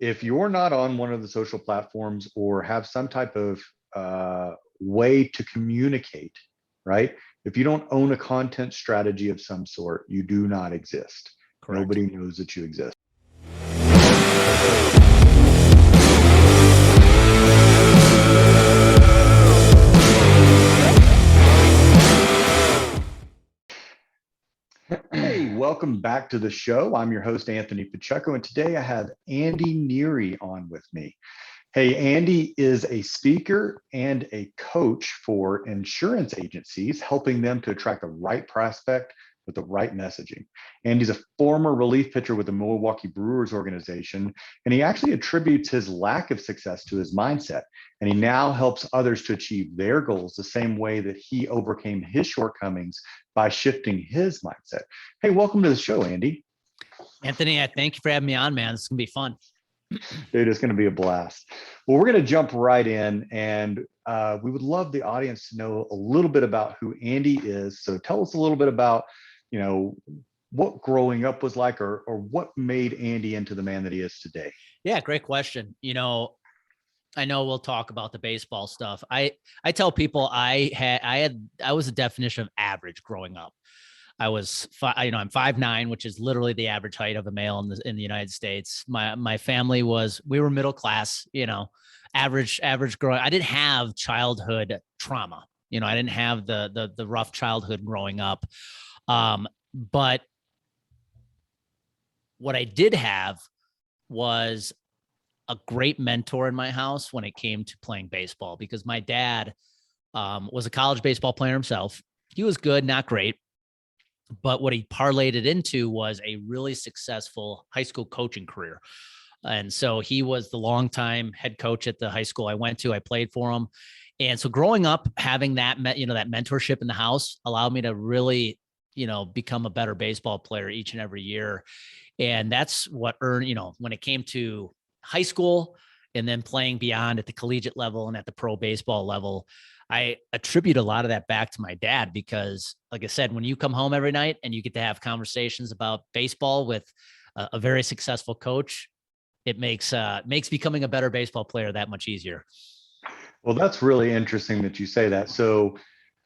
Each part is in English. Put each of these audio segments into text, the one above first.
if you're not on one of the social platforms or have some type of way to communicate, right? If you don't own a content strategy of some sort, you do not exist. Correct. Nobody knows that you exist. Hey, welcome back to the show. I'm your host, Anthony Pacheco, and today I have Andy Neary on with me. Hey, Andy is a speaker and a coach for insurance agencies, helping them to attract the right prospect with the right messaging. Andy's a former relief pitcher with the Milwaukee Brewers organization, and he actually attributes his lack of success to his mindset. And he now helps others to achieve their goals the same way that he overcame his shortcomings by shifting his mindset. Hey, welcome to the show, Andy. Anthony, I thank you for having me on, man. It's going to be fun. Dude, it's going to be a blast. Well, we're going to jump right in, and we would love the audience to know a little bit about who Andy is. So tell us a little bit about, what growing up was like, or what made Andy into the man that he is today. Yeah, great question. I know we'll talk about the baseball stuff. I tell people I was a definition of average growing up. I'm 5'9", which is literally the average height of a male in the United States. My family we were middle class, average growing. I didn't have childhood trauma. I didn't have the rough childhood growing up. But what I did have was a great mentor in my house when it came to playing baseball, because my dad was a college baseball player himself. He was good, not great. But what he parlayed it into was a really successful high school coaching career. And so he was the longtime head coach at the high school I went to. I played for him. And so growing up, having that mentorship in the house allowed me to really, become a better baseball player each and every year. And that's what earned, when it came to high school and then playing beyond at the collegiate level and at the pro baseball level, I attribute a lot of that back to my dad, because like I said, when you come home every night and you get to have conversations about baseball with a very successful coach, it makes becoming a better baseball player that much easier. Well, that's really interesting that you say that. So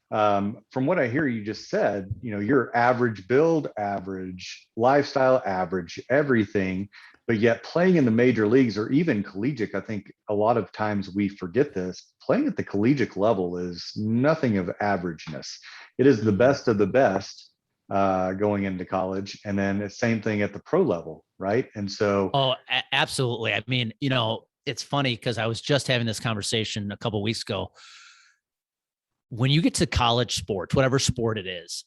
from what I hear you just said, you're average build, average lifestyle, average everything, but yet playing in the major leagues or even collegiate, I think a lot of times we forget this. Playing at the collegiate level is nothing of averageness. It is the best of the best going into college, and then the same thing at the pro level, right? And so, absolutely. I mean, it's funny because I was just having this conversation a couple of weeks ago. When you get to college sports, whatever sport it is,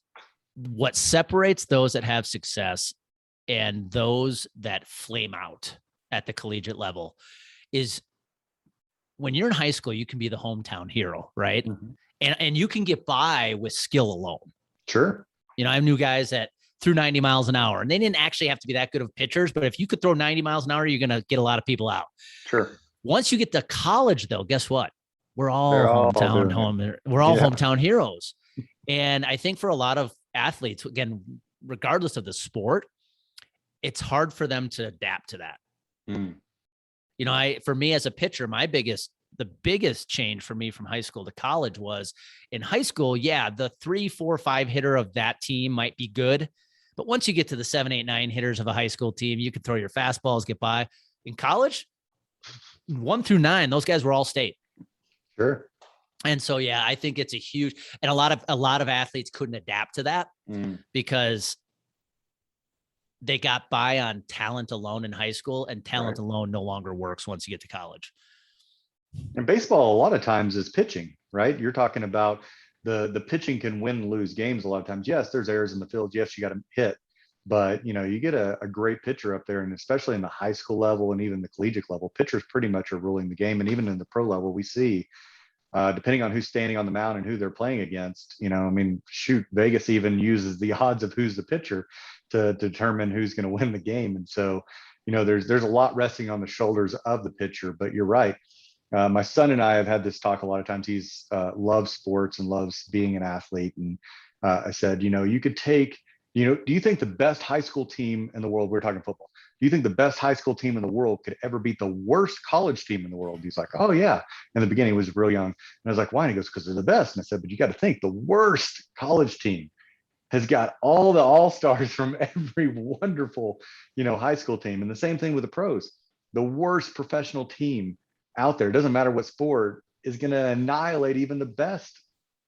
what separates those that have success and those that flame out at the collegiate level is when you're in high school, you can be the hometown hero, right? mm-hmm. And you can get by with skill alone. Sure. I knew guys that threw 90 miles an hour, and they didn't actually have to be that good of pitchers, but if you could throw 90 miles an hour, you're going to get a lot of people out. Sure. Once you get to college, though, guess what? We're all hometown heroes. And I think for a lot of athletes, again, regardless of the sport, it's hard for them to adapt to that. For me as a pitcher, the biggest change for me from high school to college was in high school. Yeah, the 3, 4, 5 hitter of that team might be good, but once you get to the 7, 8, 9 hitters of a high school team, you can throw your fastballs, get by. In college, 1 through 9, those guys were all state. Sure. And so, yeah, I think it's a huge, and a lot of athletes couldn't adapt to that because they got by on talent alone in high school, and talent alone no longer works once you get to college. And baseball, a lot of times, is pitching, right? You're talking about the pitching can win and lose games a lot of times. Yes, there's errors in the field. Yes, you got to hit, but you get a great pitcher up there, and especially in the high school level and even the collegiate level, pitchers pretty much are ruling the game. And even in the pro level, we see, depending on who's standing on the mound and who they're playing against, Vegas even uses the odds of who's the pitcher to determine who's going to win the game. And so, there's a lot resting on the shoulders of the pitcher. But you're right. My son and I have had this talk a lot of times. He's loves sports and loves being an athlete. And I said, you could take Do you think the best high school team in the world, we're talking football, do you think the best high school team in the world could ever beat the worst college team in the world? He's like, oh yeah. In the beginning, he was real young. And I was like, why? And he goes, because they're the best. And I said, but you got to think the worst college team has got all the all-stars from every wonderful, high school team. And the same thing with the pros. The worst professional team out there, it doesn't matter what sport, is going to annihilate even the best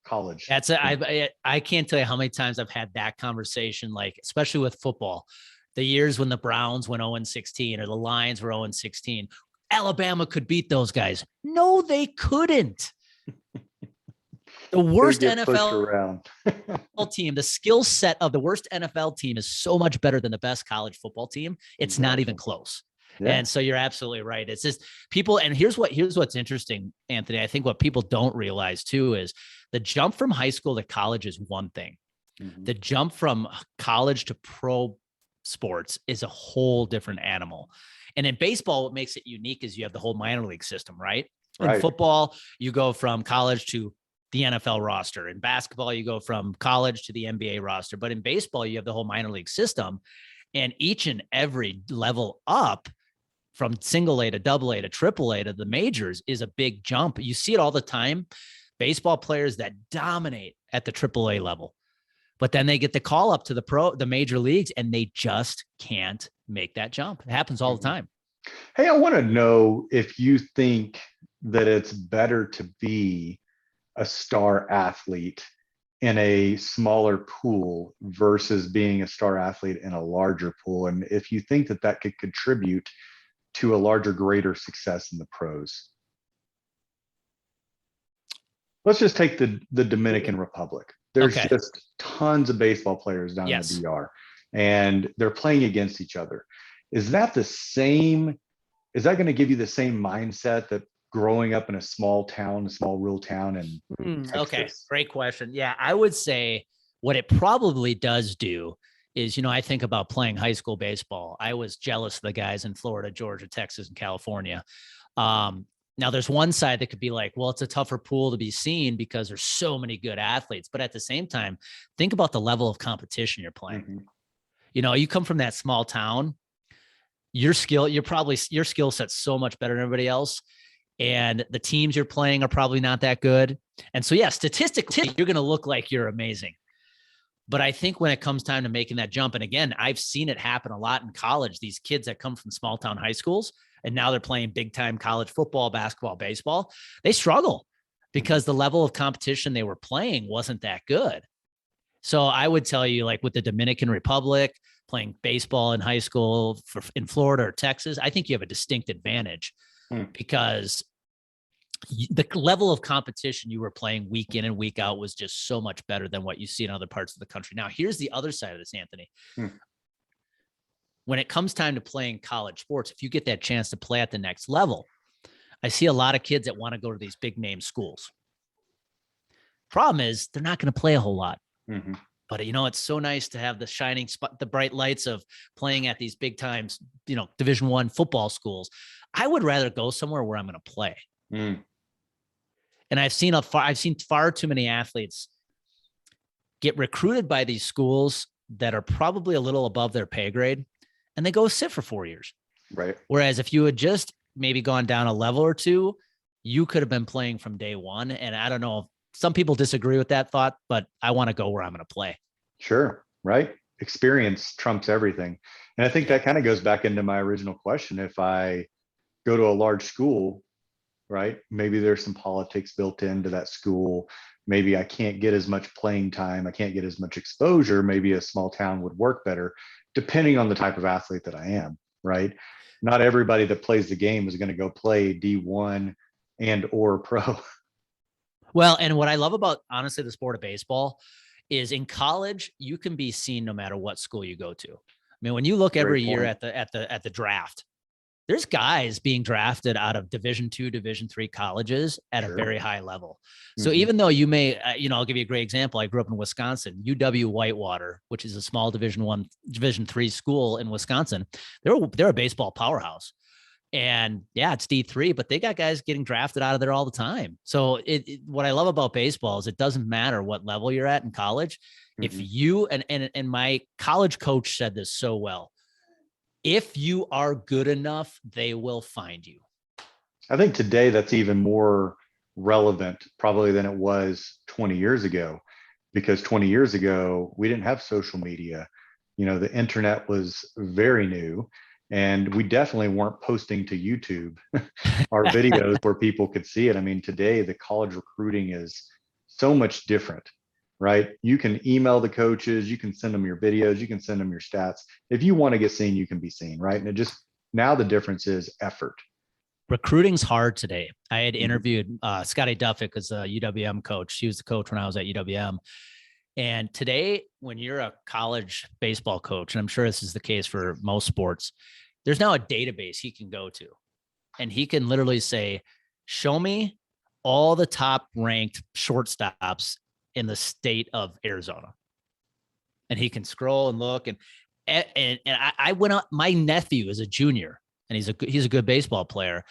college. I can't tell you how many times I've had that conversation, like, especially with football, the years when the Browns went 0-16 or the Lions were 0-16, Alabama could beat those guys. No, they couldn't. The worst NFL team, the skill set of the worst NFL team is so much better than the best college football team. It's not even close. Yeah. And so you're absolutely right. It's just people. And here's what's interesting, Anthony. I think what people don't realize too is the jump from high school to college is one thing. Mm-hmm. The jump from college to pro sports is a whole different animal. And in baseball, what makes it unique is you have the whole minor league system, right? In football, you go from college to the NFL roster. In basketball, you go from college to the NBA roster. But in baseball, you have the whole minor league system. And each and every level up from single A to double A to triple A to the majors is a big jump. You see it all the time. Baseball players that dominate at the triple A level, but then they get the call up to the major leagues, and they just can't make that jump. It happens all the time. Hey, I want to know if you think that it's better to be a star athlete in a smaller pool versus being a star athlete in a larger pool. And if you think that that could contribute to a larger, greater success in the pros. Let's just take the Dominican Republic. There's just tons of baseball players down in the DR, and they're playing against each other. Is that going to give you the same mindset that growing up in a small rural town in Texas? Okay, great question. Yeah, I would say what it probably does do is, I think about playing high school baseball. I was jealous of the guys in Florida, Georgia, Texas, and California. Now there's one side that could be like, well, it's a tougher pool to be seen because there's so many good athletes. But at the same time, think about the level of competition you're playing. Mm-hmm. You come from that small town, your skill set's so much better than everybody else. And the teams you're playing are probably not that good. And so, yeah, statistically, you're going to look like you're amazing. But I think when it comes time to making that jump, and again, I've seen it happen a lot in college, these kids that come from small town high schools, and now they're playing big time college football, basketball, baseball, they struggle because the level of competition they were playing wasn't that good. So I would tell you, like with the Dominican Republic, playing baseball in high school in Florida or Texas, I think you have a distinct advantage because the level of competition you were playing week in and week out was just so much better than what you see in other parts of the country. Now, here's the other side of this, Anthony. When it comes time to playing college sports, if you get that chance to play at the next level, I see a lot of kids that want to go to these big name schools. Problem is, they're not going to play a whole lot. Mm-hmm. But, it's so nice to have the shining spot, the bright lights of playing at these big times, Division I football schools. I would rather go somewhere where I'm going to play. And I've seen far too many athletes get recruited by these schools that are probably a little above their pay grade, and they go sit for 4 years. Right. Whereas if you had just maybe gone down a level or two, you could have been playing from day one. And I don't know if some people disagree with that thought, but I want to go where I'm going to play. Sure. Right. Experience trumps everything. And I think that kind of goes back into my original question. If I go to a large school, right, maybe there's some politics built into that school. Maybe I can't get as much playing time. I can't get as much exposure. Maybe a small town would work better, depending on the type of athlete that I am, right? Not everybody that plays the game is going to go play D1 and or pro. Well, and what I love about, honestly, the sport of baseball is in college, you can be seen no matter what school you go to. I mean, when you look every year at the draft, there's guys being drafted out of Division II, Division III colleges at a very high level. So even though you may, I'll give you a great example. I grew up in Wisconsin, UW Whitewater, which is a small Division I, Division III school in Wisconsin. They're a baseball powerhouse. And yeah, it's D3, but they got guys getting drafted out of there all the time. So what I love about baseball is it doesn't matter what level you're at in college. If Mhm. you, and my college coach said this so well, if you are good enough, they will find you. I think today that's even more relevant probably than it was 20 years ago, because 20 years ago we didn't have social media. The internet was very new, and we definitely weren't posting to YouTube our videos where people could see it. I mean, today the college recruiting is so much different, right? You can email the coaches, you can send them your videos, you can send them your stats. If you want to get seen, you can be seen, right? And it just, now the difference is effort. Recruiting's hard today. I had Mhm. interviewed Scotty Duffick as a UWM coach. She was the coach when I was at UWM. And today, when you're a college baseball coach, and I'm sure this is the case for most sports, there's now a database he can go to. And he can literally say, show me all the top ranked shortstops in the state of Arizona. And he can scroll and look. I went out, my nephew is a junior and he's a good baseball player.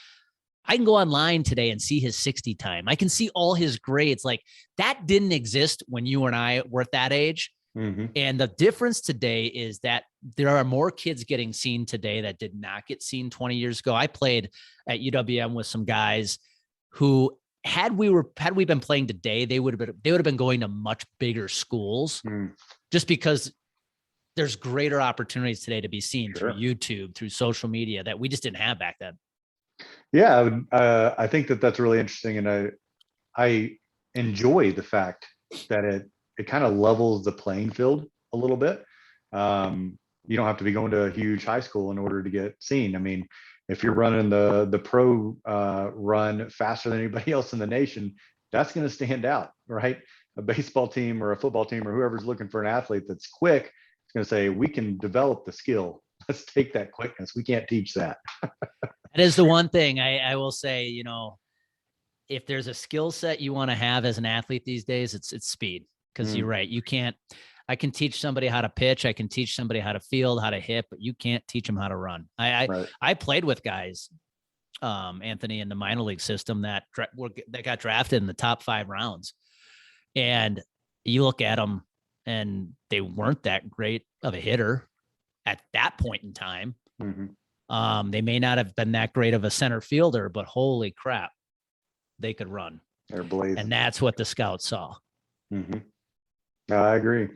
I can go online today and see his 60 time. I can see all his grades. Like, that didn't exist when you and I were at that age. Mm-hmm. And the difference today is that there are more kids getting seen today that did not get seen 20 years ago. I played at UWM with some guys who, had we been playing today, they would have been going to much bigger schools, just because there's greater opportunities today to be seen through YouTube, through social media, that we just didn't have back then. Yeah, I think that that's really interesting, and I enjoy the fact that it kind of levels the playing field a little bit. You don't have to be going to a huge high school in order to get seen. I mean, if you're running the pro run faster than anybody else in the nation, that's going to stand out, right? A baseball team or a football team or whoever's looking for an athlete that's quick is going to say, we can develop the skill. Let's take that quickness. We can't teach that. That is the one thing I will say, if there's a skill set you want to have as an athlete these days, it's speed. Because you're right. I can teach somebody how to pitch. I can teach somebody how to field, how to hit, but you can't teach them how to run. I played with guys, Anthony, in the minor league system that got drafted in the top 5 rounds. And you look at them and they weren't that great of a hitter at that point in time. Mm-hmm. They may not have been that great of a center fielder, but holy crap, they could run. They're blazing. And that's what the scouts saw. Mm-hmm. I agree.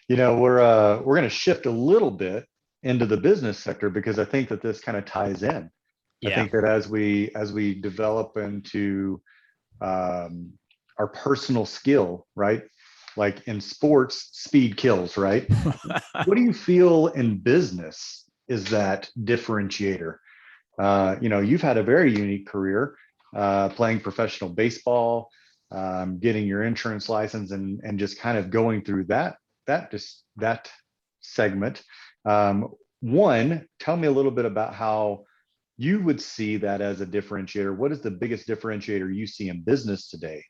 We're going to shift a little bit into the business sector, because I think that this kind of ties in. Yeah. I think that as we develop into our personal skill, right? Like in sports, speed kills, right? What do you feel in business is that differentiator? You've had a very unique career, playing professional baseball, getting your insurance license, and just kind of going through that segment. One, tell me a little bit about how you would see that as a differentiator. What is the biggest differentiator you see in business today?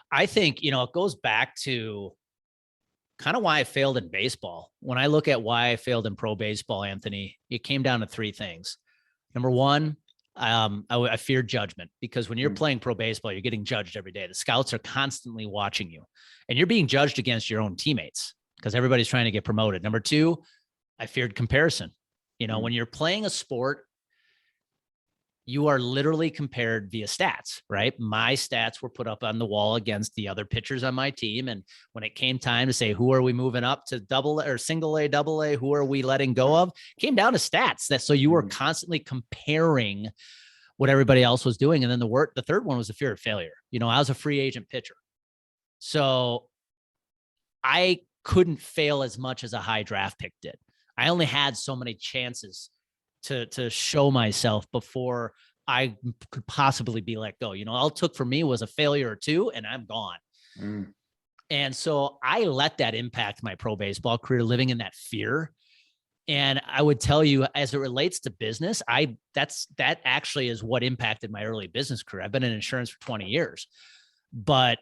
I think, it goes back to kind of why I failed in baseball. When I look at why I failed in pro baseball, Anthony, it came down to 3 things. Number one, I feared judgment, because when you're playing pro baseball, you're getting judged every day. The scouts are constantly watching you, and you're being judged against your own teammates because everybody's trying to get promoted. Number 2, I feared comparison. When you're playing a sport, you are literally compared via stats, right? My stats were put up on the wall against the other pitchers on my team. And when it came time to say, who are we moving up to double or single A, double A, who are we letting go of, it came down to stats. So you were constantly comparing what everybody else was doing. And then the third one was the fear of failure. I was a free agent pitcher. So I couldn't fail as much as a high draft pick did. I only had so many chances to show myself before I could possibly be let go. All it took for me was a failure or 2 and I'm gone. And so I let that impact my pro baseball career, living in that fear. And I would tell you, as it relates to business, that actually is what impacted my early business career. I've been in insurance for 20 years, but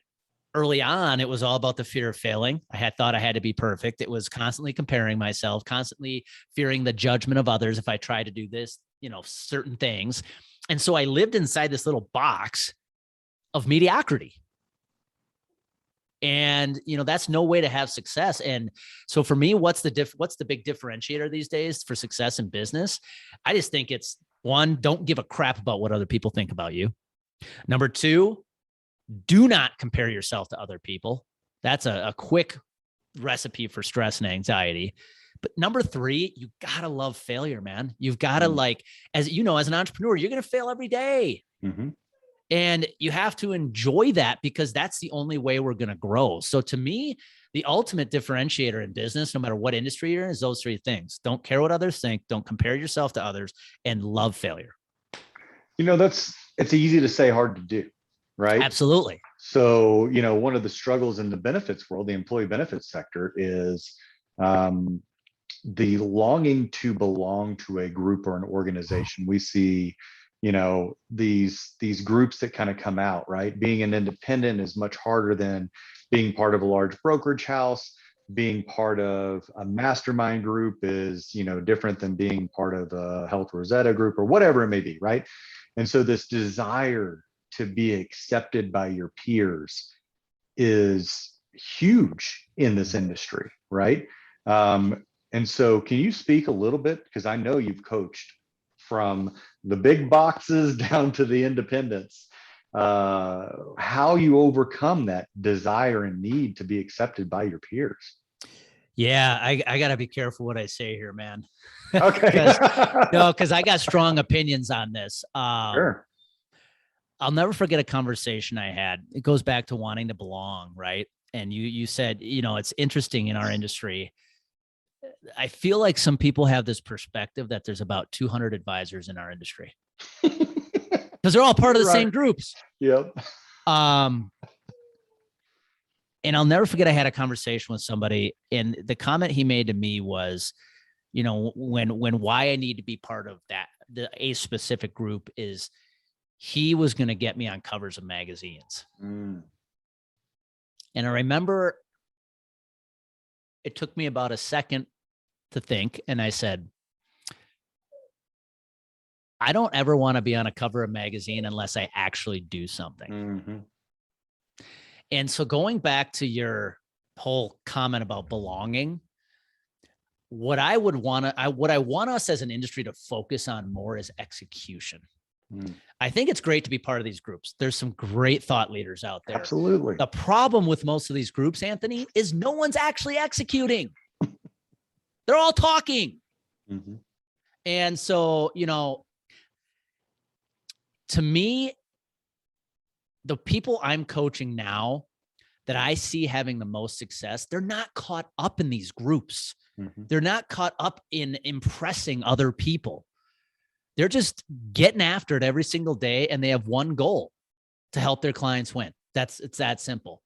early on, it was all about the fear of failing. I thought I had to be perfect. It was constantly comparing myself, constantly fearing the judgment of others if I tried to do this, certain things. And so I lived inside this little box of mediocrity. And, that's no way to have success. And so for me, what's the big differentiator these days for success in business? I just think it's, one, don't give a crap about what other people think about you. Number two, do not compare yourself to other people. That's a quick recipe for stress and anxiety. But number three, you gotta love failure, man. You've gotta as an entrepreneur, you're gonna fail every day. Mm-hmm. And you have to enjoy that, because that's the only way we're going to grow. So to me, the ultimate differentiator in business, no matter what industry you're in, is those three things. Don't care what others think. Don't compare yourself to others, and love failure. It's easy to say, hard to do, right? Absolutely. So, one of the struggles in the benefits world, the employee benefits sector, is the longing to belong to a group or an organization. We see these groups that kind of come out, right? Being an independent is much harder than being part of a large brokerage house. Being part of a mastermind group is, different than being part of a Health Rosetta group or whatever it may be, right? And so this desire to be accepted by your peers is huge in this industry, right? And so can you speak a little bit, because I know you've coached from the big boxes down to the independents, how you overcome that desire and need to be accepted by your peers? Yeah, I got to be careful what I say here, man. Okay. because I got strong opinions on this. Sure. I'll never forget a conversation I had. It goes back to wanting to belong, right? And you said, it's interesting in our industry. I feel like some people have this perspective that there's about 200 advisors in our industry because they're all part of the same groups. Yep. And I'll never forget, I had a conversation with somebody, and the comment he made to me was, when why I need to be part of a specific group is he was going to get me on covers of magazines. And I remember it took me about a second to think. And I said, I don't ever want to be on a cover of a magazine unless I actually do something. Mm-hmm. And so going back to your whole comment about belonging, what I want us as an industry to focus on more is execution. I think it's great to be part of these groups. There's some great thought leaders out there. Absolutely. The problem with most of these groups, Anthony, is no one's actually executing. They're all talking. Mm-hmm. And so, to me, the people I'm coaching now that I see having the most success, they're not caught up in these groups. Mm-hmm. They're not caught up in impressing other people. They're just getting after it every single day, and they have one goal: to help their clients win. It's that simple.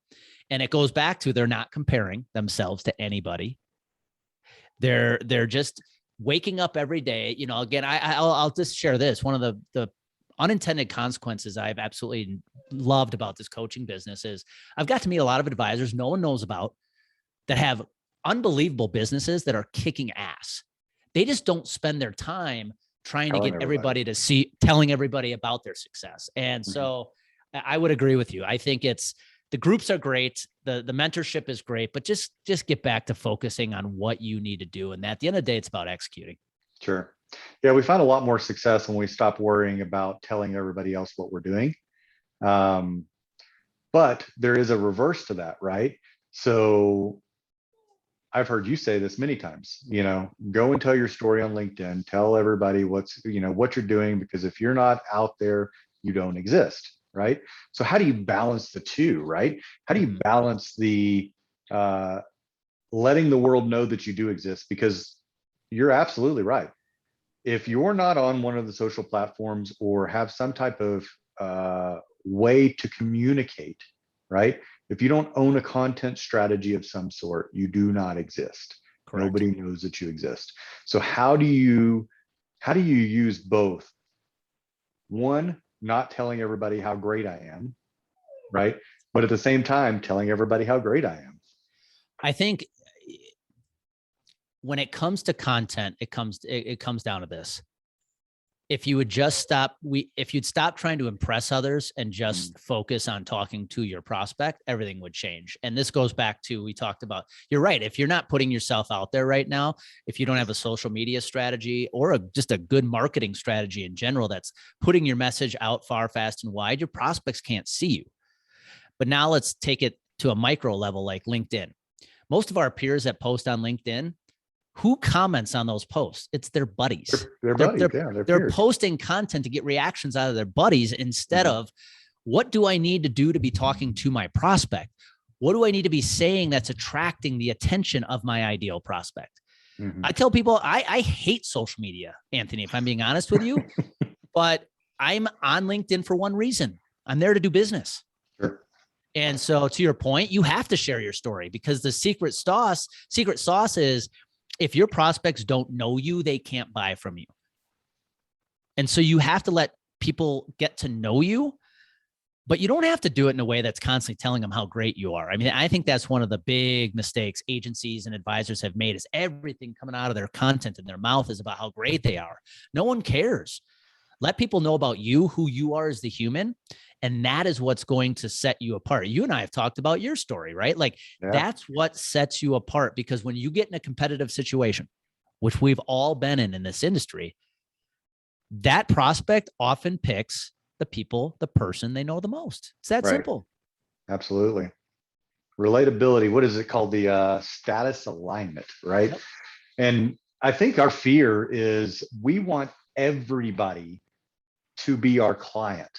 And it goes back to, they're not comparing themselves to anybody. They're just waking up every day. Again, I'll just share this. One of the unintended consequences I've absolutely loved about this coaching business is I've got to meet a lot of advisors no one knows about that have unbelievable businesses that are kicking ass. They just don't spend their time trying to get everybody to see, telling everybody about their success. And so I would agree with you. I think the groups are great. The mentorship is great, but just get back to focusing on what you need to do. And at the end of the day, it's about executing. Sure. Yeah, we find a lot more success when we stop worrying about telling everybody else what we're doing. But there is a reverse to that, right? So I've heard you say this many times, go and tell your story on LinkedIn, tell everybody what you're doing, because if you're not out there, you don't exist, right? So how do you balance the two, right? How do you balance the letting the world know that you do exist? Because you're absolutely right. If you're not on one of the social platforms or have some type of way to communicate, right? If you don't own a content strategy of some sort, you do not exist. Correct. Nobody knows that you exist. So how do you use both? One, not telling everybody how great I am, right? But at the same time, telling everybody how great I am. I think when it comes to content, it comes down to this. if you would just if you'd stop trying to impress others and just focus on talking to your prospect, everything would change. And this goes back to, we talked about, you're right. If you're not putting yourself out there right now, if you don't have a social media strategy or just a good marketing strategy in general, that's putting your message out far, fast, and wide, your prospects can't see you. But now let's take it to a micro level, like LinkedIn. Most of our peers that post on LinkedIn, who comments on those posts? It's their buddies. Their buddies. They're posting content to get reactions out of their buddies instead of, what do I need to do to be talking to my prospect? What do I need to be saying that's attracting the attention of my ideal prospect? I tell people I hate social media, Anthony, if I'm being honest with you, but I'm on LinkedIn for one reason. I'm there to do business. Sure. And so to your point, you have to share your story, because the secret sauce is, if your prospects don't know you, they can't buy from you. And so you have to let people get to know you, but you don't have to do it in a way that's constantly telling them how great you are. I mean, I think that's one of the big mistakes agencies and advisors have made, is everything coming out of their content and their mouth is about how great they are. No one cares. Let people know about you, who you are as the human. And that is what's going to set you apart. You and I have talked about your story, right? Like that's what sets you apart, because when you get in a competitive situation, which we've all been in this industry, that prospect often picks the person they know the most. It's that simple. Absolutely. Relatability. What is it called? The status alignment, right? Yep. And I think our fear is we want everybody to be our client.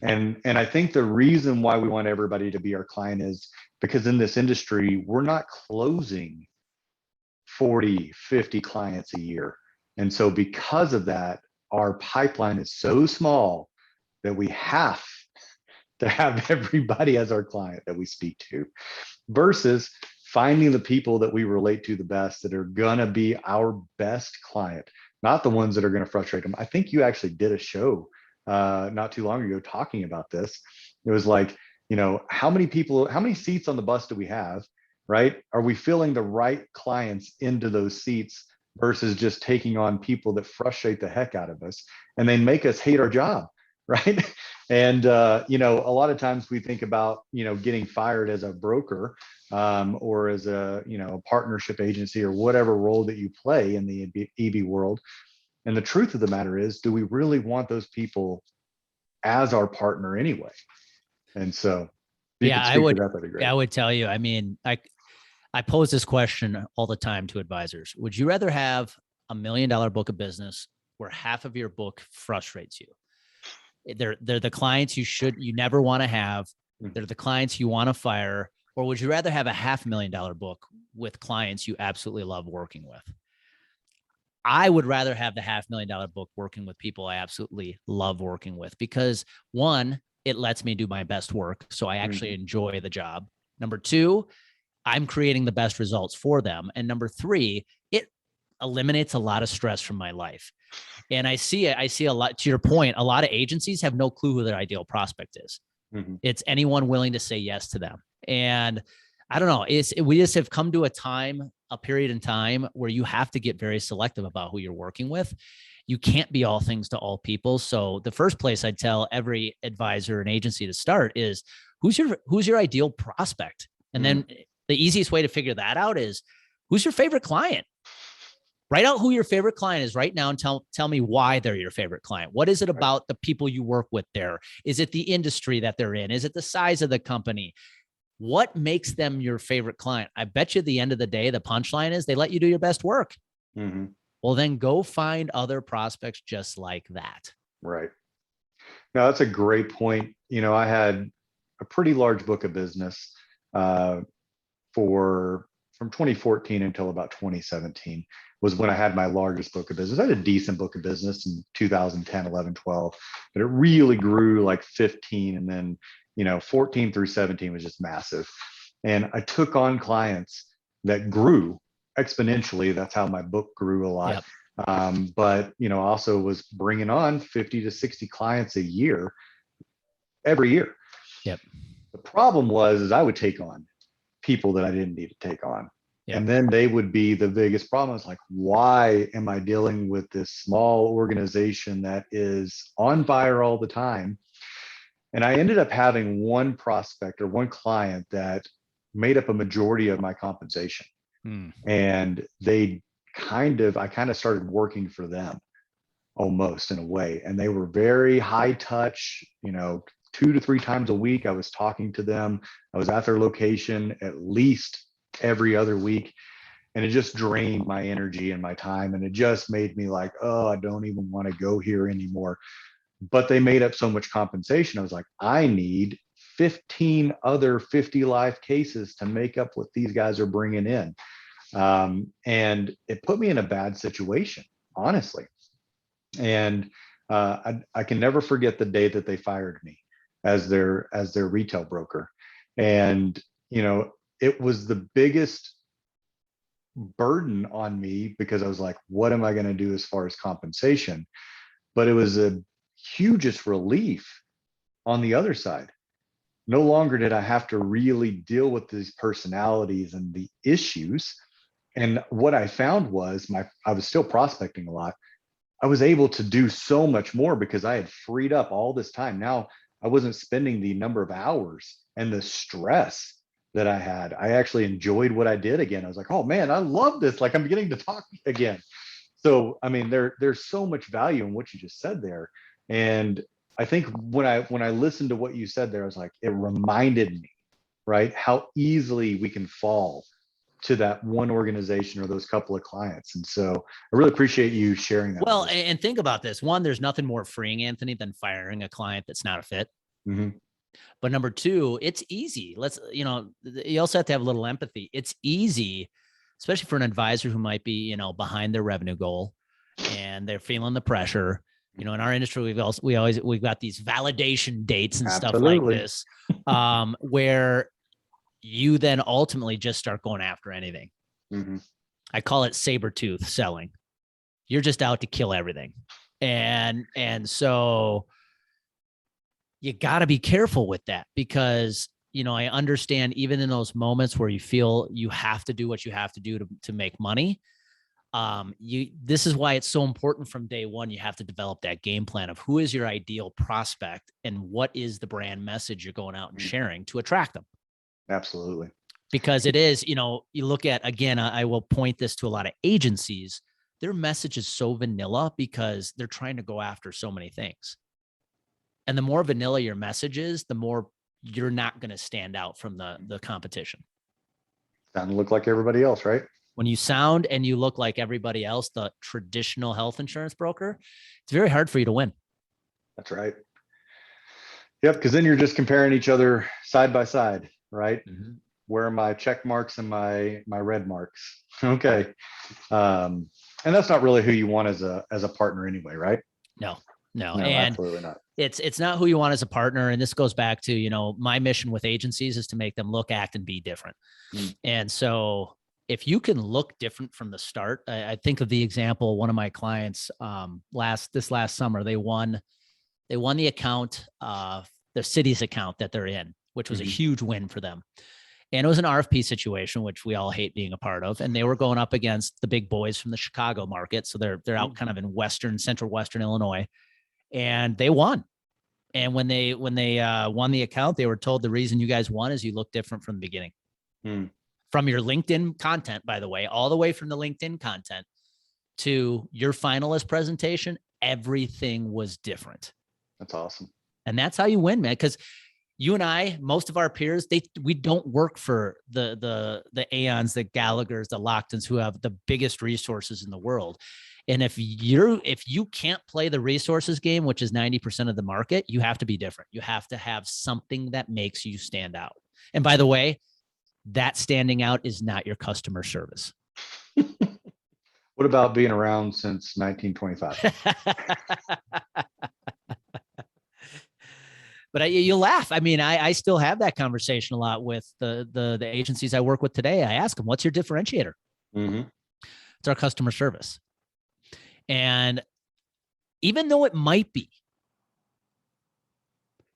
And I think the reason why we want everybody to be our client is because in this industry, we're not closing 40, 50 clients a year. And so because of that, our pipeline is so small that we have to have everybody as our client that we speak to, versus finding the people that we relate to the best, that are going to be our best client, not the ones that are going to frustrate them. I think you actually did a show not too long ago talking about this. It was like, how many seats on the bus do we have, right? Are we filling the right clients into those seats versus just taking on people that frustrate the heck out of us and then make us hate our job, right? And, a lot of times we think about, getting fired as a broker or as a, partnership agency or whatever role that you play in the EB world. And the truth of the matter is, do we really want those people as our partner anyway? And so, I would tell you, I mean, I pose this question all the time to advisors. Would you rather have $1 million book of business where half of your book frustrates you? They're the clients you never want to have. They're the clients you want to fire. Or would you rather have a $500,000 book with clients you absolutely love working with? I would rather have the $500,000 book working with people I absolutely love working with, because one, it lets me do my best work, so I actually enjoy the job. Number two, I'm creating the best results for them. And number three, it eliminates a lot of stress from my life. And I see a lot, to your point, a lot of agencies have no clue who their ideal prospect is. It's anyone willing to say yes to them. And I don't know, we just have come to a period in time where you have to get very selective about who you're working with. You can't be all things to all people. So the first place I'd tell every advisor and agency to start is, who's your ideal prospect? And then the easiest way to figure that out is, who's your favorite client? Write out who your favorite client is right now and tell me why they're your favorite client. What is it about the people you work with there? Is it the industry that they're in? Is it the size of the company? What makes them your favorite client? I bet you at the end of the day, the punchline is they let you do your best work. Well, then go find other prospects just like that. Right. Now, that's a great point. I had a pretty large book of business from 2014 until about 2017 was when I had my largest book of business. I had a decent book of business in 2010, 11, 12, but it really grew like 15. And then 14 through 17 was just massive. And I took on clients that grew exponentially. That's how my book grew a lot. Yep. But, also was bringing on 50 to 60 clients a year, every year. Yep. The problem was I would take on people that I didn't need to take on. And then they would be the biggest problem. It's like, why am I dealing with this small organization that is on fire all the time? And I ended up having one prospect or one client that made up a majority of my compensation. And I kind of started working for them almost in a way. And they were very high touch, 2 to 3 times a week. I was talking to them. I was at their location at least every other week. And it just drained my energy and my time. And it just made me like, oh, I don't even want to go here anymore. But they made up so much compensation. I was like, I need 15 other 50 life cases to make up what these guys are bringing in. And it put me in a bad situation, honestly. And I can never forget the day that they fired me as their retail broker. And, it was the biggest burden on me because I was like, what am I going to do as far as compensation? But it was a hugest relief on the other side. No longer did I have to really deal with these personalities and the issues. And what I found was I was still prospecting a lot. I was able to do so much more because I had freed up all this time. Now I wasn't spending the number of hours and the stress that I had. I actually enjoyed what I did again. I was like, oh man, I love this. Like I'm getting to talk again. So, I mean, there's so much value in what you just said there. And I think when I listened to what you said there, I was like, it reminded me, right, how easily we can fall to that one organization or those couple of clients. And so I really appreciate you sharing that. Well, and think about this. One, there's nothing more freeing, Anthony, than firing a client that's not a fit. But number two, it's easy. You also have to have a little empathy. It's easy, especially for an advisor who might be, behind their revenue goal and they're feeling the pressure. In our industry, we've got these validation dates and stuff like this, where you then ultimately just start going after anything. I call it saber-tooth selling. You're just out to kill everything. And so you got to be careful with that because, I understand even in those moments where you feel you have to do what you have to do to make money. This is why it's so important from day one. You have to develop that game plan of who is your ideal prospect and what is the brand message you're going out and sharing to attract them. Absolutely. Because it is, you look at, again, I will point this to a lot of agencies. Their message is so vanilla because they're trying to go after so many things. And the more vanilla your message is, the more you're not going to stand out from the competition. Sound look like everybody else, right? When you sound and you look like everybody else, the traditional health insurance broker, it's very hard for you to win. That's right. Yep, because then you're just comparing each other side by side, right? Where are my check marks and my red marks? Okay. And that's not really who you want as a partner anyway, right? No, and absolutely not. It's not who you want as a partner. And this goes back to, my mission with agencies is to make them look, act, and be different. And so if you can look different from the start, I think of the example, one of my clients this last summer, they won the account, the city's account that they're in, which was a huge win for them. And it was an RFP situation, which we all hate being a part of. And they were going up against the big boys from the Chicago market. So they're out kind of in central Western Illinois, and they won. And when they won the account, they were told the reason you guys won is you look different from the beginning. From your LinkedIn content, by the way, all the way from the LinkedIn content to your finalist presentation, everything was different. That's awesome. And that's how you win, man. Because you and I, most of our peers, we don't work for the Aons, the Gallaghers, the Locktons, who have the biggest resources in the world. And if you can't play the resources game, which is 90% of the market, you have to be different. You have to have something that makes you stand out. And by the way, that standing out is not your customer service. What about being around since 1925? But you laugh. I mean, I still have that conversation a lot with the agencies I work with today. I ask them, what's your differentiator? It's our customer service. And even though it might be,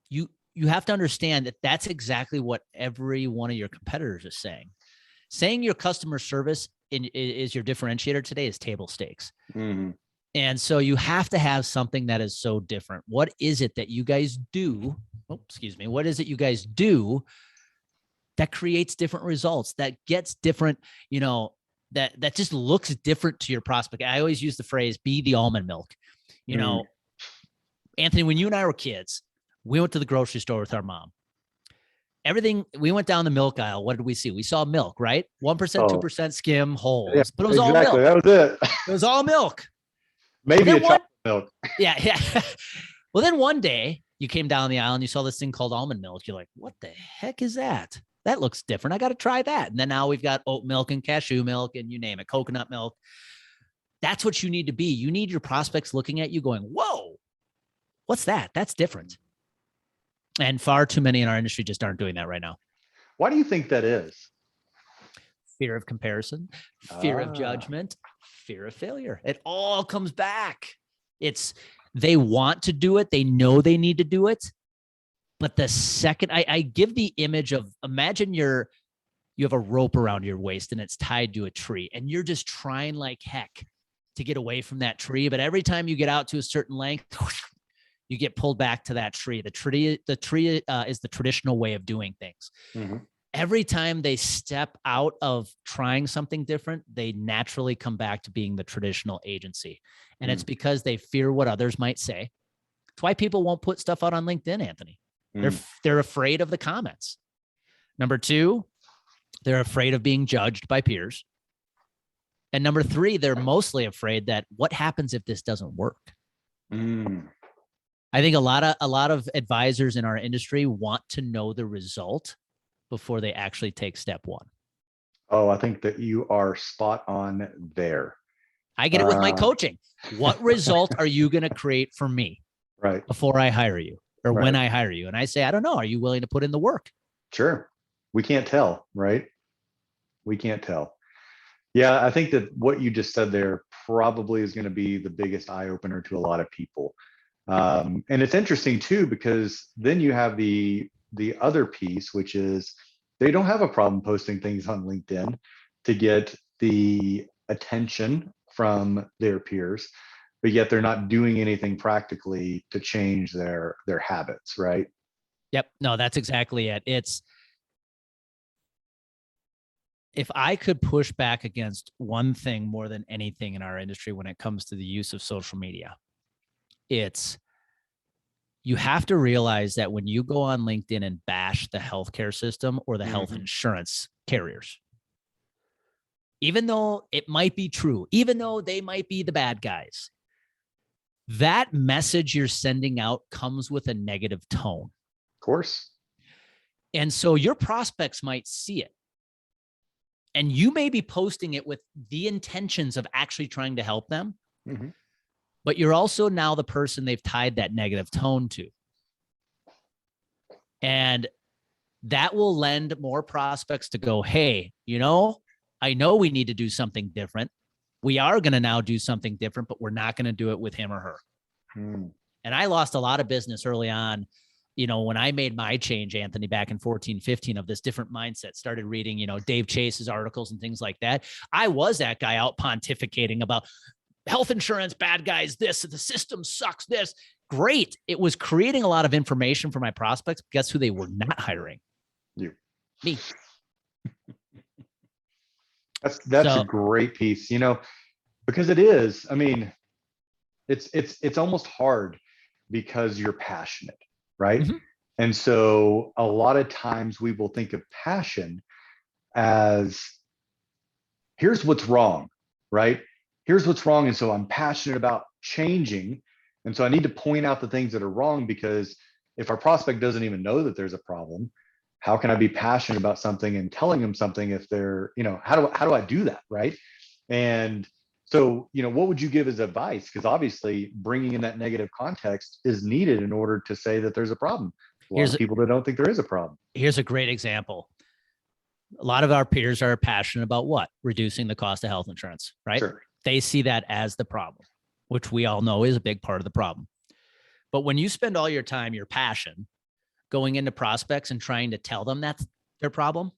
you have to understand that that's exactly what every one of your competitors is saying. saying your customer service is your differentiator today is table stakes. Mm-hmm. And so you have to have something that is so different. What is it that you guys do? Oh, excuse me. What is it you guys do that creates different results, that gets different, that just looks different to your prospect? I always use the phrase, be the almond milk. Anthony, when you and I were kids, we went to the grocery store with our mom. We went down the milk aisle. What did we see? We saw milk, right? 1%, 2% skim, wholes, but it was all milk. That was it. It was all milk. Maybe a chocolate milk. Yeah. Well, then one day you came down the aisle and you saw this thing called almond milk. You're like, what the heck is that? That looks different. I got to try that. And then now we've got oat milk and cashew milk and you name it, coconut milk. That's what you need to be. You need your prospects looking at you going, whoa, what's that? That's different. And far too many in our industry just aren't doing that right now. Why do you think that is? Fear of comparison, fear of judgment, fear of failure. It all comes back. They want to do it. They know they need to do it. But the second I give the image of, imagine you have a rope around your waist and it's tied to a tree and you're just trying like heck to get away from that tree. But every time you get out to a certain length, you get pulled back to that tree. The tree is the traditional way of doing things. Mm-hmm. Every time they step out of trying something different, they naturally come back to being the traditional agency. And it's because they fear what others might say. That's why people won't put stuff out on LinkedIn, Anthony. They're afraid of the comments. Number 2, they're afraid of being judged by peers. And number 3, they're mostly afraid that what happens if this doesn't work? I think a lot of advisors in our industry want to know the result before they actually take step 1. Oh, I think that you are spot on there. I get it with my coaching. What result are you going to create for me before I hire you or when I hire you? And I say, I don't know. Are you willing to put in the work? Sure. We can't tell, right? We can't tell. Yeah, I think that what you just said there probably is going to be the biggest eye opener to a lot of people. And it's interesting too, because then you have the other piece, which is they don't have a problem posting things on LinkedIn to get the attention from their peers, but yet they're not doing anything practically to change their habits, right? Yep. No, that's exactly it. If I could push back against one thing more than anything in our industry when it comes to the use of social media, you have to realize that when you go on LinkedIn and bash the healthcare system or the health insurance carriers, even though it might be true, even though they might be the bad guys, that message you're sending out comes with a negative tone. Of course. And so your prospects might see it. And you may be posting it with the intentions of actually trying to help them. Mm-hmm. But you're also now the person they've tied that negative tone to. And that will lend more prospects to go, hey, I know we need to do something different. We are going to now do something different, but we're not going to do it with him or her. And I lost a lot of business early on. When I made my change, Anthony, back in 14, 15 of this different mindset, started reading, Dave Chase's articles and things like that. I was that guy out pontificating about health insurance, bad guys, this, the system sucks, this. Great. It was creating a lot of information for my prospects. Guess who they were not hiring? You. Me. That's a great piece, because it is, it's almost hard because you're passionate, right? Mm-hmm. And so a lot of times we will think of passion as here's what's wrong, right? Here's what's wrong. And so I'm passionate about changing. And so I need to point out the things that are wrong, because if our prospect doesn't even know that there's a problem, how can I be passionate about something and telling them something if they're, how do I do that, right? And so, what would you give as advice? Because obviously bringing in that negative context is needed in order to say that there's a problem. A lot of people that don't think there is a problem. Here's a great example. A lot of our peers are passionate about what? Reducing the cost of health insurance, right? Sure. They see that as the problem, which we all know is a big part of the problem. But when you spend all your time, your passion, going into prospects and trying to tell them that's their problem,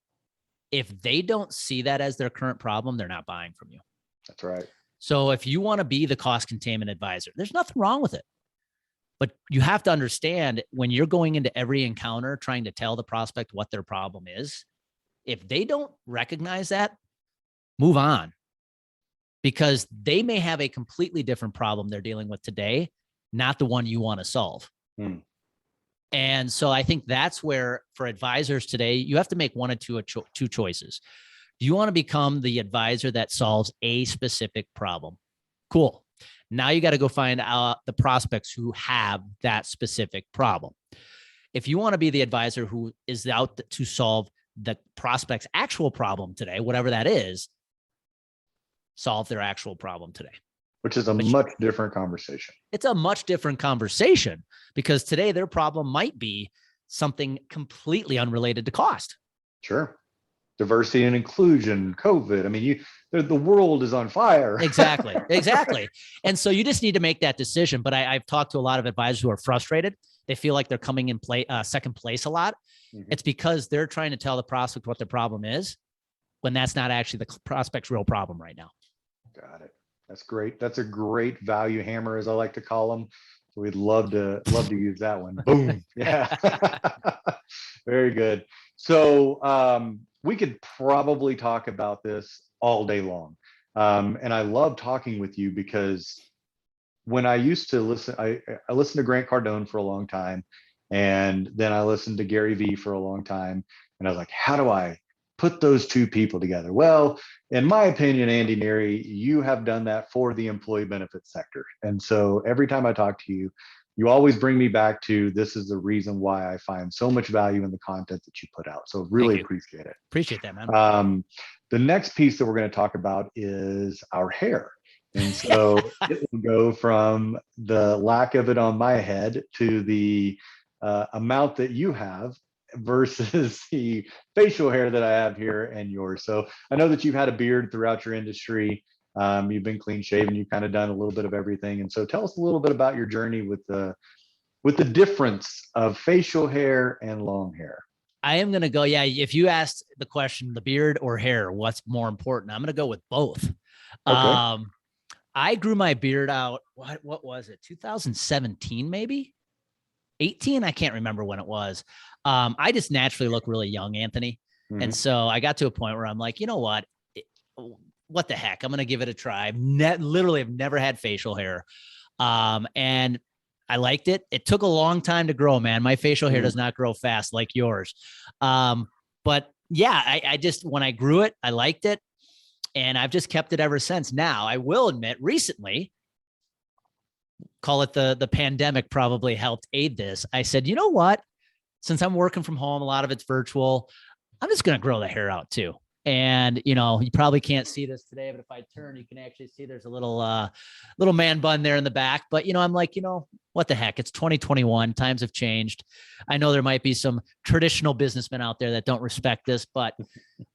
If they don't see that as their current problem, they're not buying from you. That's right. So if you want to be the cost containment advisor, there's nothing wrong with it. But you have to understand when you're going into every encounter trying to tell the prospect what their problem is, if they don't recognize that, move on, because they may have a completely different problem they're dealing with today, not the one you want to solve. And so I think that's where, for advisors today, you have to make one of two choices. Do you want to become the advisor that solves a specific problem? Cool. Now you got to go find out the prospects who have that specific problem. If you want to be the advisor who is out to solve the prospect's actual problem today, whatever that is, solve their actual problem today. Which is a much different conversation. It's a much different conversation, because today their problem might be something completely unrelated to cost. Sure. Diversity and inclusion, COVID. I mean, the world is on fire. Exactly. And so you just need to make that decision. But I've talked to a lot of advisors who are frustrated. They feel like they're coming in second place a lot. It's because they're trying to tell the prospect what the problem is, when that's not actually the prospect's real problem right now. Got it. That's great. That's a great value hammer, as I like to call them. So we'd love to use that one. Boom. Yeah. Very good. So we could probably talk about this all day long. And I love talking with you because when I used to listen, I listened to Grant Cardone for a long time. And then I listened to Gary Vee for a long time. And I was like, how do I put those two people together? Well, in my opinion, Andy Neary, you have done that for the employee benefits sector. And so every time I talk to you, you always bring me back to, this is the reason why I find so much value in the content that you put out. So really appreciate it. Appreciate that, man. The next piece that we're going to talk about is our hair. And so it will go from the lack of it on my head to the amount that you have versus the facial hair that I have here and yours. So I know that you've had a beard throughout your industry. You've been clean shaven. You've kind of done a little bit of everything. And so tell us a little bit about your journey with the difference of facial hair and long hair. I am going to go. Yeah. If you asked the question, the beard or hair, what's more important? I'm going to go with both. Okay. I grew my beard out. What was it? 2017, maybe 18. I can't remember when it was. I just naturally look really young, Anthony. And so I got to a point where I'm like, you know what the heck? I'm going to give it a try. Literally have never had facial hair. And I liked it. It took a long time to grow, man. My facial hair does not grow fast like yours. But yeah, I just, when I grew it, I liked it. And I've just kept it ever since. Now, I will admit, recently, call it the pandemic probably helped aid this. I said, you know what? Since I'm working from home, a lot of it's virtual, I'm just going to grow the hair out too. And, you probably can't see this today, but if I turn, you can actually see there's a little man bun there in the back. But, I'm like, what the heck? It's 2021. Times have changed. I know there might be some traditional businessmen out there that don't respect this, but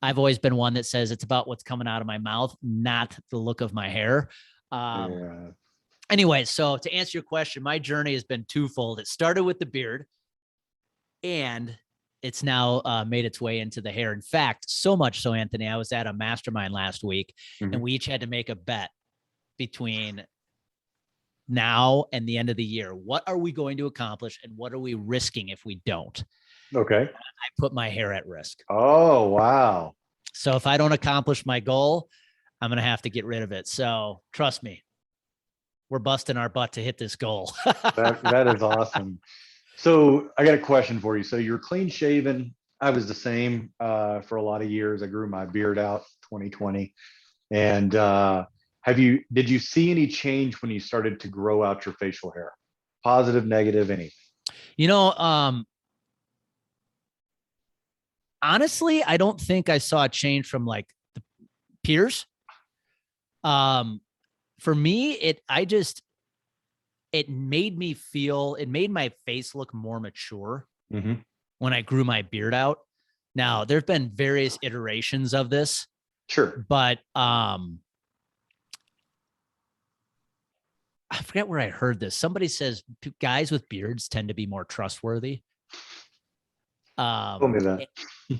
I've always been one that says it's about what's coming out of my mouth, not the look of my hair. Anyway, so to answer your question, my journey has been twofold. It started with the beard, and it's now made its way into the hair. In fact, so much so, Anthony, I was at a mastermind last week, and we each had to make a bet between now and the end of the year. What are we going to accomplish, and what are we risking if we don't? Okay. I put my hair at risk. Oh, wow. So if I don't accomplish my goal, I'm going to have to get rid of it. So trust me, we're busting our butt to hit this goal. That is awesome. So I got a question for you. So you're clean shaven. I was the same for a lot of years. I grew my beard out 2020. And did you see any change when you started to grow out your facial hair? Positive, negative, anything? Honestly, I don't think I saw a change from like the peers. For me, it made my face look more mature when I grew my beard out. Now, there've been various iterations of this. Sure. But I forget where I heard this. Somebody says guys with beards tend to be more trustworthy. Told me Um, that.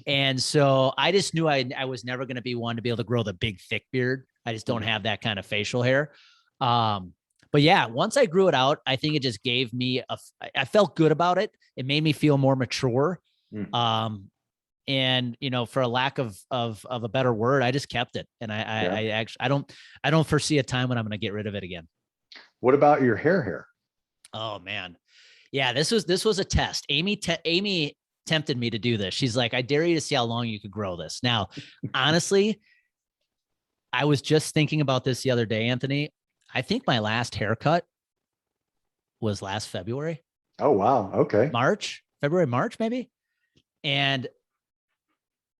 and so I just knew I was never going to be one to be able to grow the big, thick beard. I just don't have that kind of facial hair. But yeah, once I grew it out, I think it just gave me I felt good about it. It made me feel more mature. Mm. And for a lack of a better word, I just kept it. And Yeah. I actually, I don't foresee a time when I'm going to get rid of it again. What about your hair? Oh man. Yeah, this was a test. Amy tempted me to do this. She's like, I dare you to see how long you could grow this. Now, honestly, I was just thinking about this the other day, Anthony. I think my last haircut was last February, Oh, wow. Okay. February, March, maybe. And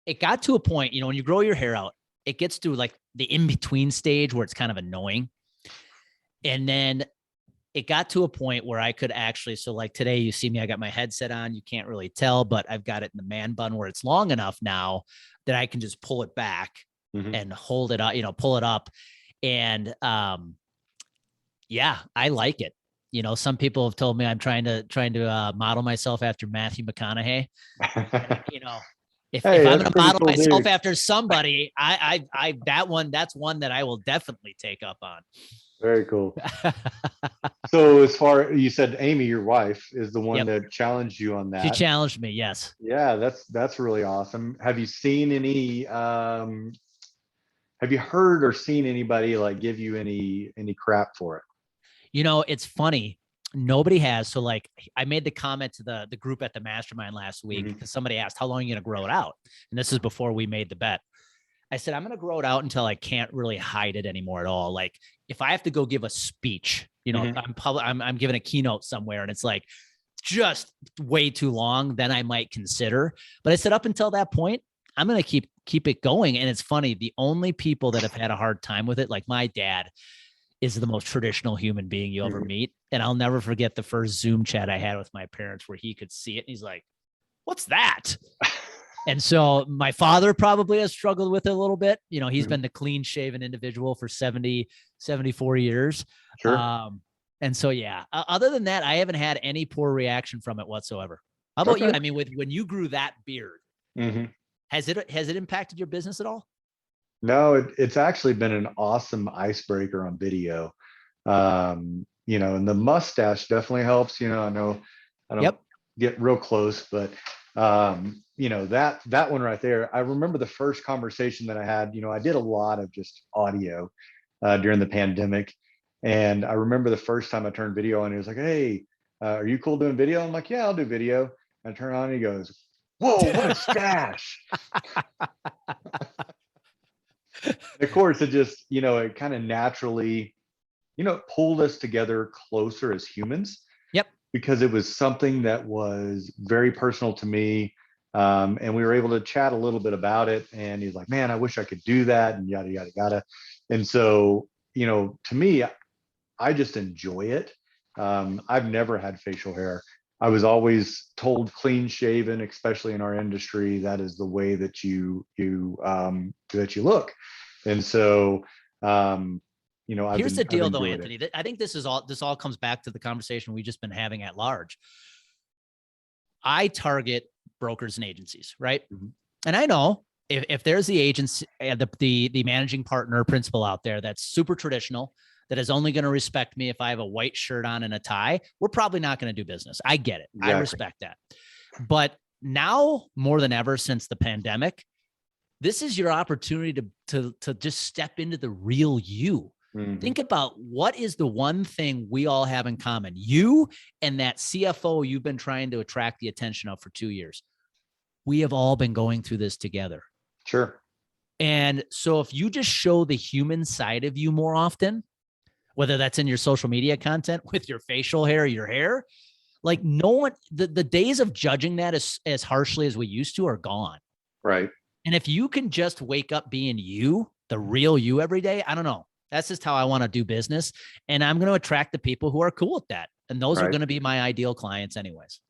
it got to a point, when you grow your hair out, it gets to like the in-between stage where it's kind of annoying. And then it got to a point where I could actually, so like today you see me, I got my headset on, you can't really tell, but I've got it in the man bun where it's long enough now that I can just pull it back and hold it up, pull it up. And yeah, I like it. Some people have told me I'm trying to model myself after Matthew McConaughey. If Hey, I'm that's going to pretty model cool, myself dude. after somebody, that's one that I will definitely take up on. Very cool. So as far you said, Amy, your wife, is the one Yep. that challenged you on She that. challenged me. Yes. Yeah, that's really awesome. Have you seen any have you heard or seen anybody like give you any crap for it? It's funny. Nobody has. So like I made the comment to the group at the mastermind last week because somebody asked, how long are you going to grow it out? And this is before we made the bet. I said, I'm going to grow it out until I can't really hide it anymore at all. Like if I have to go give a speech, I'm giving a keynote somewhere and it's like just way too long, then I might consider. But I said, up until that point, I'm going to keep it going. And it's funny. The only people that have had a hard time with it, like my dad, is the most traditional human being you ever meet. And I'll never forget the first Zoom chat I had with my parents where he could see it. And he's like, what's that? And so my father probably has struggled with it a little bit. He's been the clean shaven individual for 70, 74 years. Sure. And so, yeah, other than that, I haven't had any poor reaction from it whatsoever. How about you? I mean, when you grew that beard, has it impacted your business at all? No, it's actually been an awesome icebreaker on video. And the mustache definitely helps. I know I don't get real close, but that one right there, I remember the first conversation that I had. I did a lot of just audio during the pandemic. And I remember the first time I turned video on, he was like, hey, are you cool doing video? I'm like, yeah, I'll do video. And I turn on and he goes, whoa, what a stash. Of course, it just, it kind of naturally, pulled us together closer as humans. Yep. Because it was something that was very personal to me. And we were able to chat a little bit about it. And he's like, man, I wish I could do that, and yada, yada, yada. And so, to me, I just enjoy it. I've never had facial hair. I was always told clean shaven, especially in our industry, that is the way that you look. And so, here's the deal though, enjoyed Anthony. I think this all comes back to the conversation we've just been having at large. I target brokers and agencies, right? And I know if there's the agency, the managing partner principal out there that's super traditional, that is only going to respect me if I have a white shirt on and a tie, we're probably not going to do business. I get it. Exactly. I respect that. But now more than ever since the pandemic, this is your opportunity to just step into the real you. Think about what is the one thing we all have in common. You and that CFO you've been trying to attract the attention of for 2 years. We have all been going through this together. Sure. And so if you just show the human side of you more often, whether that's in your social media content, with your facial hair, your hair, like no one, the days of judging that as harshly as we used to are gone. Right. And if you can just wake up being you, the real you every day, I don't know. That's just how I want to do business. And I'm going to attract the people who are cool with that. And those are going to be my ideal clients anyways.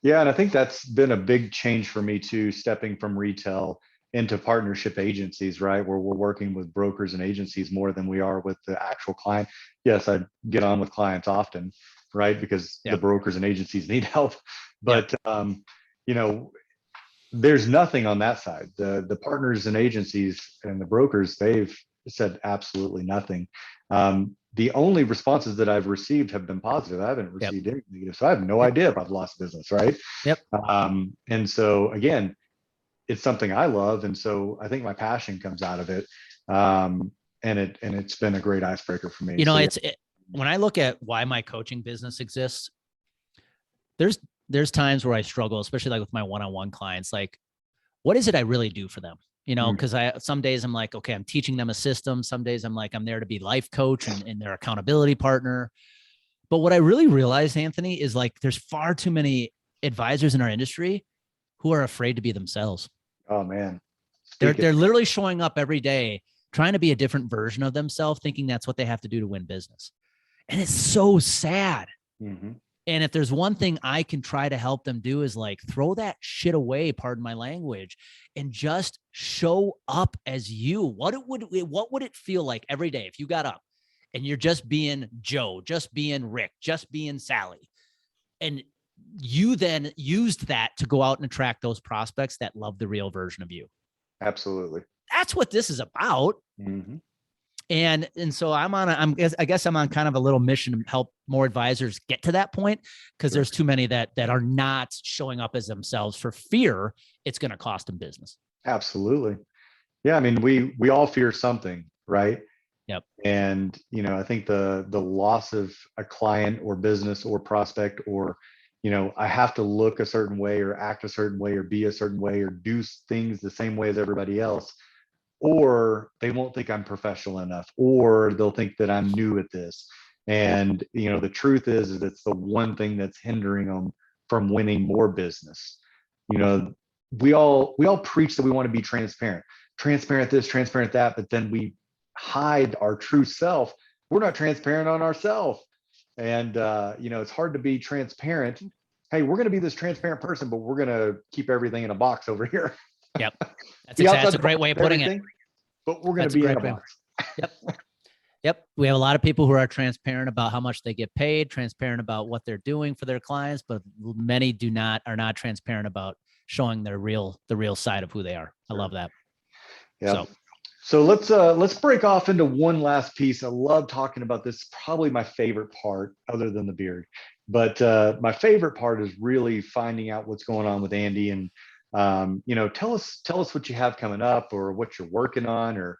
Yeah. And I think that's been a big change for me too, stepping from retail into partnership agencies, right? Where we're working with brokers and agencies more than we are with the actual client. Yes, I get on with clients often, right? Because the brokers and agencies need help. But, there's nothing on that side. The partners and agencies and the brokers, they've said absolutely nothing. The only responses that I've received have been positive. I haven't Yep. received any negative, so I have no Yep. idea about lost business, right? Yep. And so again, it's something I love, and so I think my passion comes out of it. And it's been a great icebreaker for me. You know, So when I look at why my coaching business exists, there's times where I struggle, especially like with my one-on-one clients. Like, what is it I really do for them? You know, because some days I'm like, okay, I'm teaching them a system. Some days I'm like, I'm there to be life coach and their accountability partner. But what I really realized, Anthony, is like there's far too many advisors in our industry who are afraid to be themselves. oh man, They're literally showing up every day trying to be a different version of themselves, thinking that's what they have to do to win business. And it's so sad. Mm-hmm. And if there's one thing I can try to help them do is like throw that shit away, pardon my language, and just show up as you. What would it feel like every day if you got up and you're just being Joe, just being Rick, just being Sally, and you then used that to go out and attract those prospects that love the real version of you. Absolutely. That's what this is about. Mm-hmm. And so I guess I'm on kind of a little mission to help more advisors get to that point, because there's too many that are not showing up as themselves for fear it's going to cost them business. Absolutely. Yeah. I mean, we all fear something, right? Yep. And, I think the loss of a client or business or prospect, or, I have to look a certain way or act a certain way or be a certain way or do things the same way as everybody else, or they won't think I'm professional enough, or they'll think that I'm new at this. And, the truth is it's the one thing that's hindering them from winning more business. We all preach that we want to be transparent this, transparent that, but then we hide our true self. We're not transparent on ourselves. And, it's hard to be transparent. Hey, we're going to be this transparent person, but we're going to keep everything in a box over here. Yep. That's a great way of putting it. But we're going to be in a box. Yep. Yep. We have a lot of people who are transparent about how much they get paid, transparent about what they're doing for their clients, but many are not transparent about showing the real side of who they are. I love that. Yeah. So let's break off into one last piece. I love talking about this. Probably my favorite part, other than the beard. But my favorite part is really finding out what's going on with Andy, and tell us what you have coming up, or what you're working on, or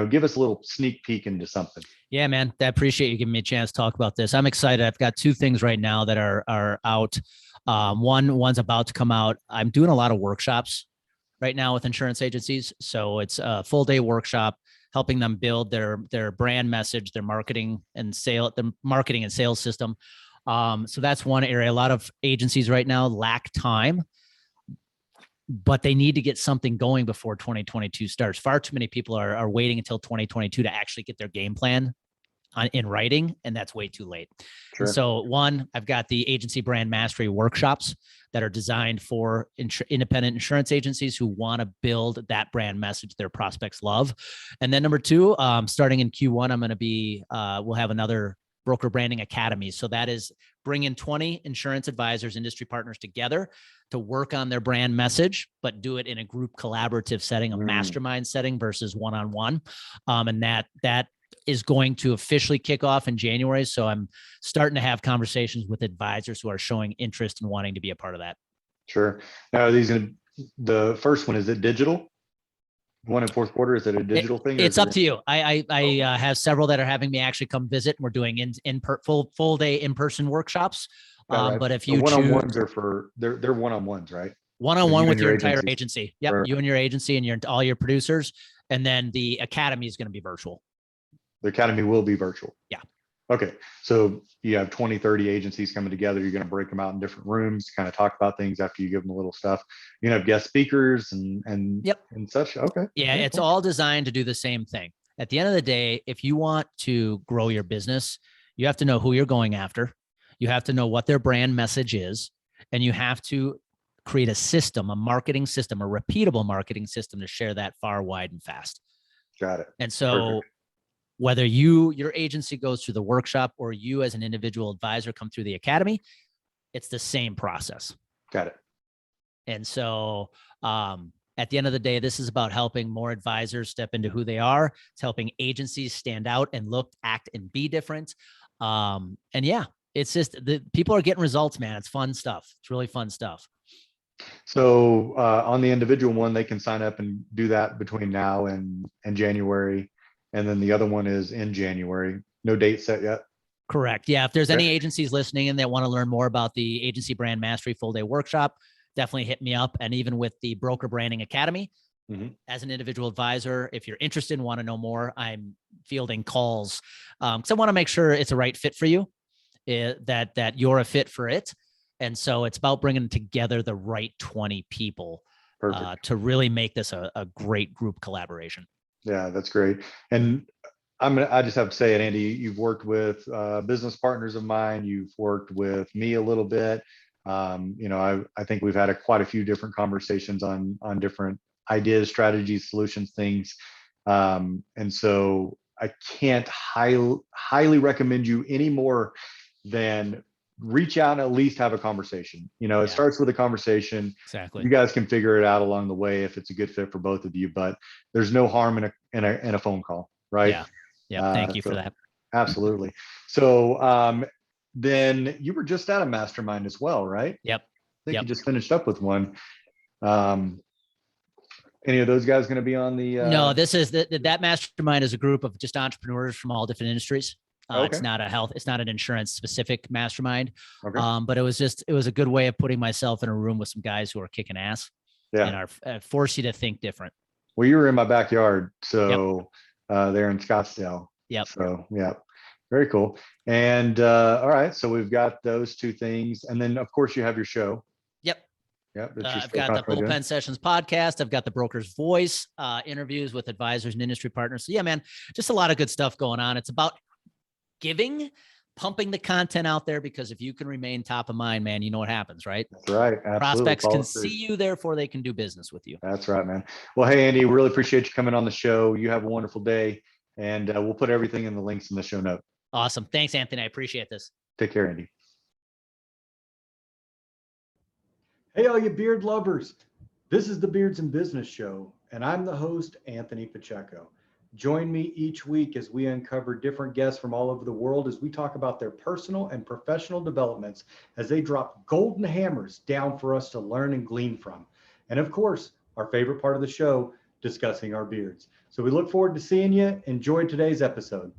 give us a little sneak peek into something. Yeah, man, I appreciate you giving me a chance to talk about this. I'm excited. I've got two things right now that are out. One's about to come out. I'm doing a lot of workshops right now with insurance agencies. So it's a full day workshop helping them build their brand message, their marketing and sales system. So that's one area. A lot of agencies right now lack time, but they need to get something going before 2022 starts. Far too many people are waiting until 2022 to actually get their game plan in writing, and that's way too late. Sure. And so I've got the agency brand mastery workshops that are designed for independent insurance agencies who want to build that brand message their prospects love. And then number two, starting in Q1, I'm going to we'll have another broker branding academy. So that is bringing 20 insurance advisors, industry partners together to work on their brand message, but do it in a group collaborative setting, a mastermind setting versus one-on-one. And that is going to officially kick off in January. So I'm starting to have conversations with advisors who are showing interest in wanting to be a part of that. Sure. Now, are these the first one, is it digital? One in fourth quarter, is it a digital thing? It's up to you. I have several that are having me actually come visit. We're doing full day in-person workshops. Right. But if you one-on-ones are they're one-on-ones, right? One-on-one with your entire agency. Yep. Right. You and your agency and all your producers. And then the academy is going to be virtual. The academy will be virtual. Yeah. Okay. So you have 20, 30 agencies coming together. You're going to break them out in different rooms, kind of talk about things after you give them a little stuff. You're going to have guest speakers and such. Okay. Yeah. It's all designed to do the same thing. At the end of the day, if you want to grow your business, you have to know who you're going after. You have to know what their brand message is, and you have to create a system, a marketing system, a repeatable marketing system to share that far, wide, and fast. Got it. And so whether your agency goes through the workshop or you as an individual advisor come through the academy, it's the same process. Got it. And so at the end of the day, this is about helping more advisors step into who they are. It's helping agencies stand out and look, act, and be different. And yeah, it's just the people are getting results, man. It's fun stuff. It's really fun stuff. So on the individual one, they can sign up and do that between now and January. And then the other one is in January. No date set yet. Correct. Yeah. If there's Okay. any agencies listening and they want to learn more about the Agency Brand Mastery Full Day Workshop, definitely hit me up. And even with the Broker Branding Academy, as an individual advisor, if you're interested and want to know more, I'm fielding calls because I want to make sure it's a right fit for you, that you're a fit for it. And so it's about bringing together the right 20 people to really make this a great group collaboration. Yeah, that's great. And I just have to say it, Andy, you've worked with business partners of mine. You've worked with me a little bit. I think we've had quite a few different conversations on different ideas, strategies, solutions, things. And so I can't highly recommend you any more than reach out and at least have a conversation. It starts with a conversation. Exactly. You guys can figure it out along the way if it's a good fit for both of you, but there's no harm in a phone call, right? Yeah. Thank you for that. Absolutely. So then you were just at a mastermind as well, right? Yep. I think you just finished up with one. Any of those guys going to be on the? No, this is that mastermind is a group of just entrepreneurs from all different industries. Okay. It's not an insurance specific mastermind. Okay. But it was a good way of putting myself in a room with some guys who are kicking ass and are force you to think different. Well, you were in my backyard, so there in Scottsdale. Yep. So yeah, very cool. And all right, so we've got those two things, and then of course you have your show. Yep. Yep. I've got the Bullpen Sessions podcast. I've got the Broker's Voice interviews with advisors and industry partners. So yeah, man, just a lot of good stuff going on. It's about pumping the content out there, because if you can remain top of mind, man, you know what happens, right? That's right. Absolutely. Prospects can see you, therefore they can do business with you. That's right, man. Well, hey, Andy, really appreciate you coming on the show. You have a wonderful day, and we'll put everything in the links in the show note. Awesome. Thanks, Anthony. I appreciate this. Take care, Andy. Hey, all you beard lovers. This is the Beards in Business Show, and I'm the host, Anthony Pacheco. Join me each week as we uncover different guests from all over the world as we talk about their personal and professional developments as they drop golden hammers down for us to learn and glean from. And of course, our favorite part of the show, discussing our beards. So we look forward to seeing you. Enjoy today's episode.